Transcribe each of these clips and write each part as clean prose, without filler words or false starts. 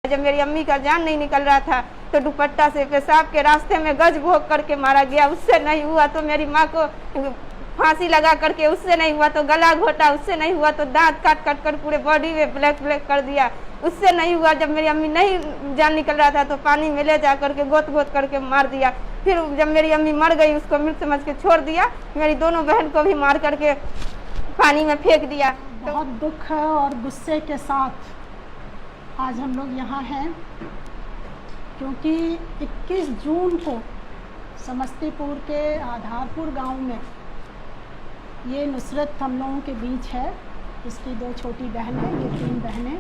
जब मेरी अम्मी का जान नहीं निकल रहा था तो दुपट्टा से पेशाब के रास्ते में गज भोग करके मारा गया, उससे नहीं हुआ तो मेरी माँ को फांसी लगा करके, उससे नहीं हुआ तो गला घोटा, उससे नहीं हुआ तो दांत काट काट कर पूरे बॉडी में ब्लैक ब्लैक कर दिया, उससे नहीं हुआ। जब मेरी अम्मी नहीं जान निकल रहा था तो पानी में ले जा करके गोत गोत करके मार दिया। फिर जब मेरी अम्मी मर गई उसको मृत समझ के छोड़ दिया, मेरी दोनों बहन को भी मार करके पानी में फेंक दिया। बहुत दुख है और गुस्से के साथ आज हम लोग यहाँ हैं, क्योंकि 21 जून को समस्तीपुर के आधारपुर गांव में ये नुसरत हम लोगों के बीच है। इसकी 2 छोटी बहन है, ये 3 बहनें।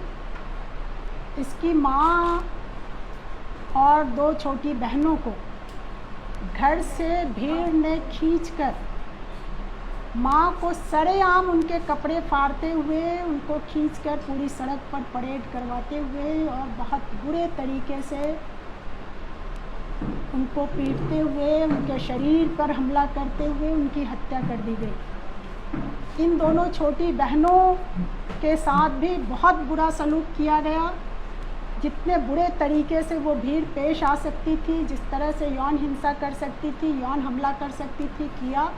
इसकी माँ और 2 छोटी बहनों को घर से भीड़ ने खींचकर माँ को सरेआम उनके कपड़े फाड़ते हुए, उनको खींचकर पूरी सड़क पर परेड करवाते हुए और बहुत बुरे तरीके से उनको पीटते हुए, उनके शरीर पर हमला करते हुए उनकी हत्या कर दी गई। इन दोनों छोटी बहनों के साथ भी बहुत बुरा सलूक किया गया। जितने बुरे तरीके से वो भीड़ पेश आ सकती थी, जिस तरह से यौन हिंसा कर सकती थी, यौन हमला कर सकती थी, किया।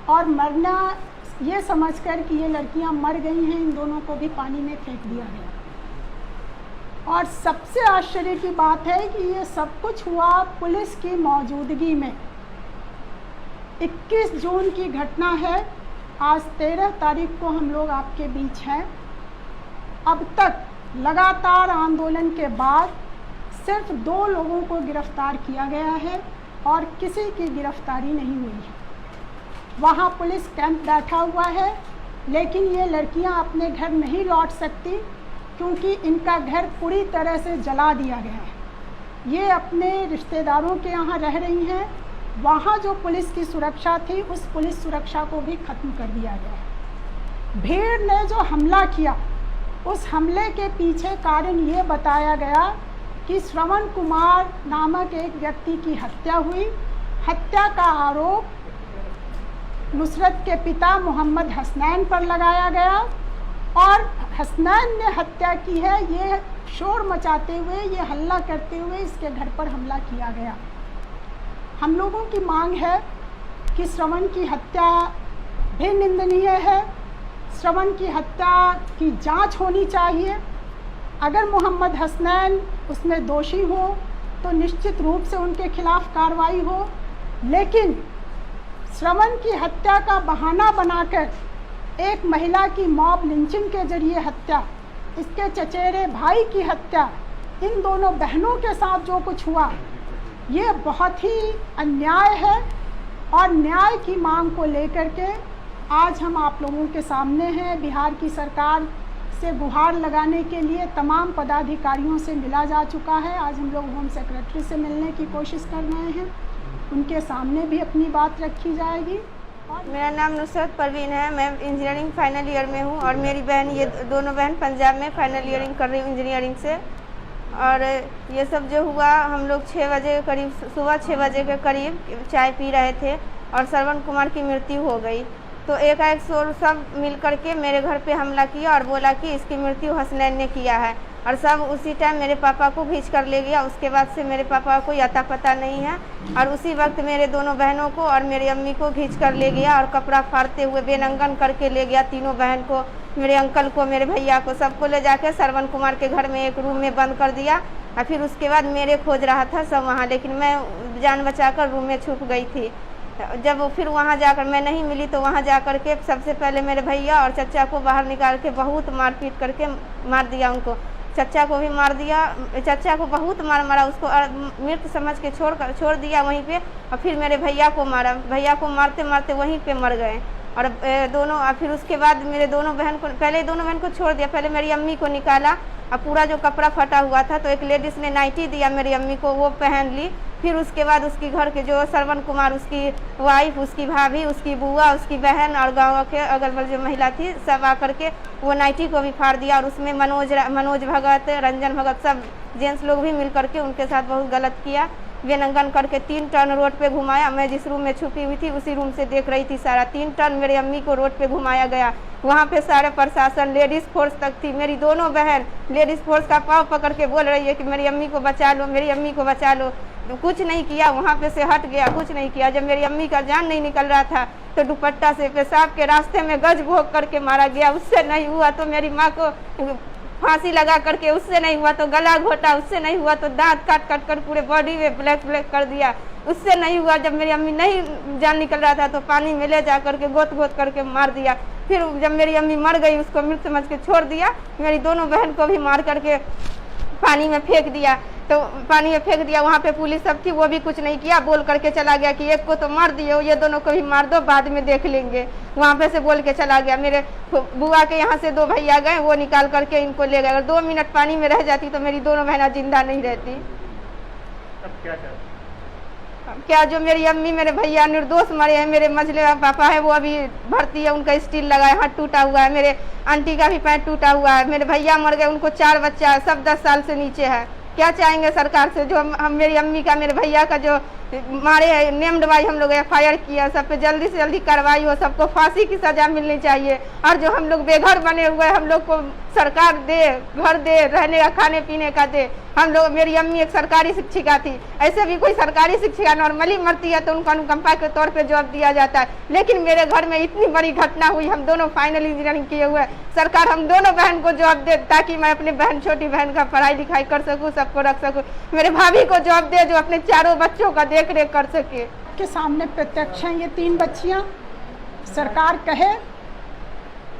और मरना ये समझकर कि ये लड़कियां मर गई हैं, इन दोनों को भी पानी में फेंक दिया गया। और सबसे आश्चर्य की बात है कि ये सब कुछ हुआ पुलिस की मौजूदगी में। 21 जून की घटना है, आज 13 तारीख को हम लोग आपके बीच हैं। अब तक लगातार आंदोलन के बाद सिर्फ 2 लोगों को गिरफ्तार किया गया है और किसी की गिरफ्तारी नहीं हुई है। वहाँ पुलिस कैंप बैठा हुआ है, लेकिन ये लड़कियाँ अपने घर नहीं लौट सकती क्योंकि इनका घर पूरी तरह से जला दिया गया है। ये अपने रिश्तेदारों के यहाँ रह रही हैं। वहाँ जो पुलिस की सुरक्षा थी, उस पुलिस सुरक्षा को भी ख़त्म कर दिया गया है। भीड़ ने जो हमला किया, उस हमले के पीछे कारण ये बताया गया कि श्रवण कुमार नामक एक व्यक्ति की हत्या हुई। हत्या का आरोप नुसरत के पिता मोहम्मद हसनैन पर लगाया गया और हसनैन ने हत्या की है, ये शोर मचाते हुए, ये हल्ला करते हुए इसके घर पर हमला किया गया। हम लोगों की मांग है कि श्रवण की हत्या भी निंदनीय है। श्रवण की हत्या की जांच होनी चाहिए। अगर मोहम्मद हसनैन उसमें दोषी हो तो निश्चित रूप से उनके खिलाफ कार्रवाई हो, लेकिन श्रवण की हत्या का बहाना बनाकर एक महिला की मॉब लिंचिंग के जरिए हत्या, इसके चचेरे भाई की हत्या, इन दोनों बहनों के साथ जो कुछ हुआ, ये बहुत ही अन्याय है। और न्याय की मांग को लेकर के आज हम आप लोगों के सामने हैं। बिहार की सरकार से गुहार लगाने के लिए तमाम पदाधिकारियों से मिला जा चुका है। आज हम लोग होम सेक्रेटरी से मिलने की कोशिश कर रहे हैं, उनके सामने भी अपनी बात रखी जाएगी। मेरा नाम नुसरत परवीन है, मैं इंजीनियरिंग फाइनल ईयर में हूँ और मेरी बहन, ये दोनों बहन पंजाब में फाइनल ईयरिंग कर रही हूँ इंजीनियरिंग से। और ये सब जो हुआ, हम लोग 6 बजे के करीब, सुबह 6 बजे के करीब चाय पी रहे थे और श्रवण कुमार की मृत्यु हो गई। तो एकाएक सब मिल करके मेरे घर पे हमला किया और बोला कि इसकी मृत्यु हसनैन ने किया है, और सब उसी टाइम मेरे पापा को खींच कर ले गया। उसके बाद से मेरे पापा को अता पता नहीं है, और उसी वक्त मेरे दोनों बहनों को और मेरी अम्मी को खींच कर ले गया और कपड़ा फाड़ते हुए बेनंगन करके ले गया। तीनों बहन को, मेरे अंकल को, मेरे भैया को, सबको ले जाकर श्रवण कुमार के घर में एक रूम में बंद कर दिया। और फिर उसके बाद मेरे खोज रहा था सब वहाँ, लेकिन मैं जान बचाकर रूम में छुप गई थी। जब फिर वहाँ जाकर मैं नहीं मिली तो वहाँ जाकर के सबसे पहले मेरे भैया और चचा को बाहर निकाल के बहुत मारपीट करके मार दिया उनको। चचा को भी मार दिया, चचा को बहुत मारा, उसको मृत समझ के छोड़ दिया वहीं पे। और फिर मेरे भैया को मारा, भैया को मारते मारते वहीं पे मर गए। और दोनों, फिर उसके बाद मेरे दोनों बहन को, पहले दोनों बहन को छोड़ दिया, पहले मेरी अम्मी को निकाला। और पूरा जो कपड़ा फटा हुआ था तो एक लेडीज़ ने नाइटी दिया मेरी अम्मी को, वो पहन ली। फिर उसके बाद उसकी घर के जो श्रवण कुमार, उसकी वाइफ, उसकी भाभी, उसकी बुआ, उसकी बहन और गाँव के अगल बगल जो महिला थी, सब आकर के वो नाइटी को भी फाड़ दिया। और उसमें मनोज भगत, रंजन भगत, सब जेंट्स लोग भी मिल करके उनके साथ बहुत गलत किया। वेनंगन करके 3 टर्न रोड पे घुमाया। मैं जिस रूम में छुपी हुई थी उसी रूम से देख रही थी सारा। 3 टर्न मेरी अम्मी को रोड पे घुमाया गया। वहाँ पे सारे प्रशासन, लेडीज़ फोर्स तक थी। मेरी दोनों बहन लेडीज़ फोर्स का पाँव पकड़ के बोल रही है कि मेरी अम्मी को बचा लो, मेरी अम्मी को बचा लो। तो कुछ नहीं किया, वहाँ पे से हट गया, कुछ नहीं किया। जब मेरी अम्मी का जान नहीं निकल रहा था तो दुपट्टा से पेशाब के रास्ते में गज भोग करके मारा गया। उससे नहीं हुआ तो मेरी माँ को फांसी लगा करके, उससे नहीं हुआ तो गला घोटा, उससे नहीं हुआ तो दांत काट काट कर पूरे बॉडी में ब्लैक ब्लैक कर दिया। उससे नहीं हुआ, जब मेरी अम्मी नहीं जान निकल रहा था तो पानी में ले जा करके गोत गोत करके मार दिया। फिर जब मेरी अम्मी मर गई उसको मृत समझ के छोड़ दिया। मेरी दोनों बहन को भी मार करके पानी में फेंक दिया। तो पानी में फेंक दिया, वहाँ पे पुलिस सब थी, वो भी कुछ नहीं किया, बोल करके चला गया कि एक को तो मार दिए, ये दोनों को भी मार दो, बाद में देख लेंगे। वहाँ पे से बोल के चला गया। मेरे बुआ के यहाँ से 2 भैया गए, वो निकाल करके इनको ले गए। अगर 2 मिनट पानी में रह जाती तो मेरी दोनों बहना जिंदा नहीं रहती। अब क्या जो मेरी अम्मी मेरे भैया निर्दोष मरे हैं। मेरे मझले पापा है वो अभी भर्ती है, उनका स्टील लगा है, हाथ टूटा हुआ है। मेरे आंटी का भी पैर टूटा हुआ है। मेरे भैया मर गए, उनको 4 बच्चा है, सब 10 साल से नीचे है। क्या चाहेंगे सरकार से? जो हम मेरी अम्मी का, मेरे भैया का जो मारे है, नेम्ड वाइज हम लोग FIR किया, सब पे जल्दी से जल्दी कार्रवाई हो, सबको फांसी की सजा मिलनी चाहिए। और जो हम लोग बेघर बने हुए हम लोग को सरकार दे, घर दे, रहने का, खाने पीने का दे। हम लोग, मेरी अम्मी एक सरकारी शिक्षिका थी, ऐसे भी कोई सरकारी शिक्षिका नॉर्मली मरती है तो उनको अनुकंपा के तौर पे जॉब दिया जाता है। लेकिन मेरे घर में इतनी बड़ी घटना हुई, हम दोनों फाइनल इंजीनियरिंग किए हुए, सरकार हम दोनों बहन को जॉब दे ताकि मैं अपने बहन, छोटी बहन का पढ़ाई लिखाई कर सकूँ, सबको रख सकूँ। मेरे भाभी को जॉब दे जो अपने 4 बच्चों का देख रेख कर सके। के सामने प्रत्यक्ष हैं ये 3 बच्चियां। सरकार कहे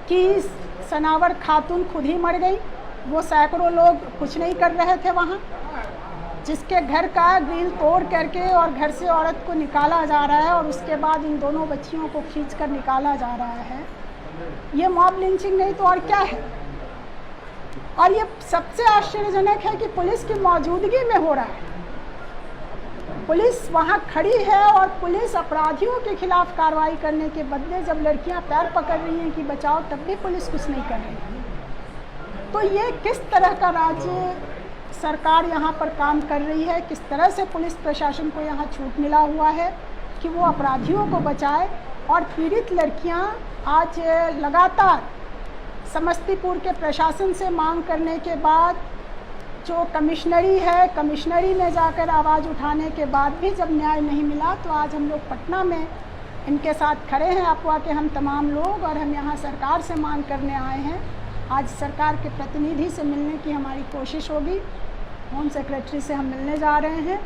कि सनावर खातून खुद ही मर गई, वो सैकड़ों लोग कुछ नहीं कर रहे थे वहाँ। जिसके घर का ग्रिल तोड़ करके और घर से औरत को निकाला जा रहा है और उसके बाद इन दोनों बच्चियों को खींचकर निकाला जा रहा है, ये मॉब लिंचिंग नहीं तो और क्या है? और ये सबसे आश्चर्यजनक है कि पुलिस की मौजूदगी में हो रहा है। पुलिस वहाँ खड़ी है और पुलिस अपराधियों के खिलाफ कार्रवाई करने के बदले जब लड़कियाँ पैर पकड़ रही हैं कि बचाओ, तब भी पुलिस कुछ नहीं कर रही है। तो ये किस तरह का राज्य सरकार यहाँ पर काम कर रही है, किस तरह से पुलिस प्रशासन को यहाँ छूट मिला हुआ है कि वो अपराधियों को बचाए। और पीड़ित लड़कियाँ आज लगातार समस्तीपुर के प्रशासन से मांग करने के बाद, जो कमिश्नरी है, कमिश्नरी में जाकर आवाज़ उठाने के बाद भी जब न्याय नहीं मिला, तो आज हम लोग पटना में इनके साथ खड़े हैं, आपवा के हम तमाम लोग, और हम यहाँ सरकार से मांग करने आए हैं। आज सरकार के प्रतिनिधि से मिलने की हमारी कोशिश होगी। होम सेक्रेटरी से हम मिलने जा रहे हैं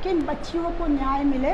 कि इन बच्चियों को न्याय मिले।